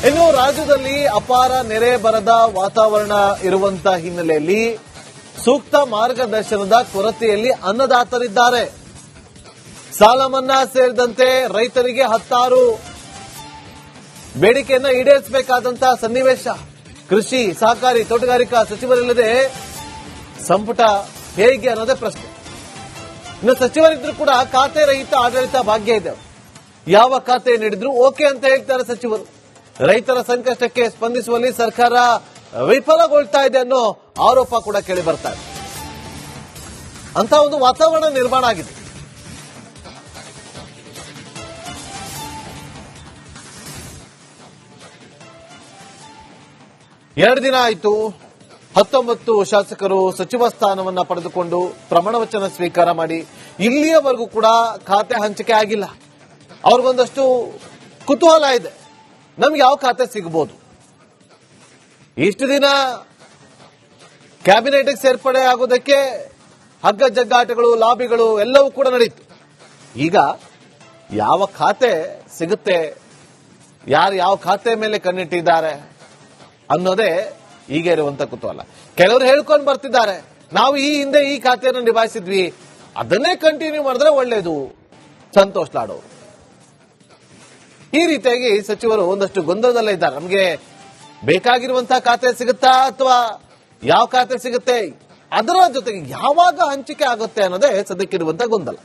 ಇನ್ನು ರಾಜ್ಯದಲ್ಲಿ ಅಪಾರ ನೆರೆ ಬರದ ವಾತಾವರಣ ಇರುವಂತ ಹಿನ್ನೆಲೆಯಲ್ಲಿ ಸೂಕ್ತ ಮಾರ್ಗದರ್ಶನದ ಕೊರತೆಯಲ್ಲಿ ಅನ್ನದಾತರಿದ್ದಾರೆ. ಸಾಲ ಮನ್ನಾ ಸೇರಿದಂತೆ ರೈತರಿಗೆ 10 ಬೇಡಿಕೆಯನ್ನ ಈಡೇರಿಸಬೇಕಾದಂತಹ ಸನ್ನಿವೇಶ. ಕೃಷಿ, ಸಹಕಾರಿ, ತೋಟಗಾರಿಕಾ ಸಚಿವರಿಲ್ಲದೆ ಸಂಪುಟ ಹೇಗೆ ಅನ್ನೋದೇ ಪ್ರಶ್ನೆ. ಇನ್ನು ಸಚಿವರಿದ್ರು ಕೂಡ ಖಾತೆ ರಹಿತ ಆಡಳಿತ ಭಾಗ್ಯ ಇದೆ. ಯಾವ ಖಾತೆ ನೀಡಿದ್ರು ಓಕೆ ಅಂತ ಹೇಳ್ತಾರೆ ಸಚಿವರು. ರೈತರ ಸಂಕಷ್ಟಕ್ಕೆ ಸ್ಪಂದಿಸುವಲ್ಲಿ ಸರ್ಕಾರ ವಿಫಲಗೊಳ್ತಾ ಇದೆ ಅನ್ನೋ ಆರೋಪ ಕೂಡ ಕೇಳಿ ಬರ್ತಾ ಇದೆ. ಅಂತ ಒಂದು ವಾತಾವರಣ ನಿರ್ಮಾಣ ಆಗಿದೆ. ಎರಡು ದಿನ ಆಯಿತು. 19 ಶಾಸಕರು ಸಚಿವ ಸ್ಥಾನವನ್ನ ಪಡೆದುಕೊಂಡು ಪ್ರಮಾಣ ವಚನ ಸ್ವೀಕಾರ ಮಾಡಿ ಇಲ್ಲಿಯವರೆಗೂ ಕೂಡ ಖಾತೆ ಹಂಚಿಕೆ ಆಗಿಲ್ಲ. ಅವ್ರಿಗೊಂದಷ್ಟು ಕುತೂಹಲ ಇದೆ, ನಮ್ಗೆ ಯಾವ ಖಾತೆ ಸಿಗಬಹುದು. ಇಷ್ಟು ದಿನ ಕ್ಯಾಬಿನೆಟ್ಗೆ ಸೇರ್ಪಡೆ ಆಗೋದಕ್ಕೆ ಹಗ್ಗ ಜಗ್ಗಾಟಗಳು, ಲಾಬಿಗಳು ಎಲ್ಲವೂ ಕೂಡ ನಡೆಯಿತು. ಈಗ ಯಾವ ಖಾತೆ ಸಿಗುತ್ತೆ, ಯಾರು ಯಾವ ಖಾತೆ ಮೇಲೆ ಕಣ್ಣಿಟ್ಟಿದ್ದಾರೆ ಅನ್ನೋದೇ ಈಗ ಇರುವಂತ ಕುತೂಹಲ. ಕೆಲವರು ಹೇಳ್ಕೊಂಡು ಬರ್ತಿದ್ದಾರೆ, ನಾವು ಈ ಹಿಂದೆ ಈ ಖಾತೆಯನ್ನು ನಿಭಾಯಿಸಿದ್ವಿ, ಅದನ್ನೇ ಕಂಟಿನ್ಯೂ ಮಾಡಿದ್ರೆ ಒಳ್ಳೇದು. ಸಂತೋಷ್ ಲಾಡೋರು ಈ ರೀತಿಯಾಗಿ ಸಚಿವರು ಒಂದಷ್ಟು ಗೊಂದಲದಲ್ಲೇ ಇದ್ದಾರೆ. ನಮಗೆ ಬೇಕಾಗಿರುವಂತಹ ಖಾತೆ ಸಿಗುತ್ತಾ ಅಥವಾ ಯಾವ ಖಾತೆ ಸಿಗುತ್ತೆ, ಅದರ ಜೊತೆಗೆ ಯಾವಾಗ ಹಂಚಿಕೆ ಆಗುತ್ತೆ ಅನ್ನೋದೇ ಸದ್ಯಕ್ಕಿರುವಂತಹ ಗೊಂದಲ.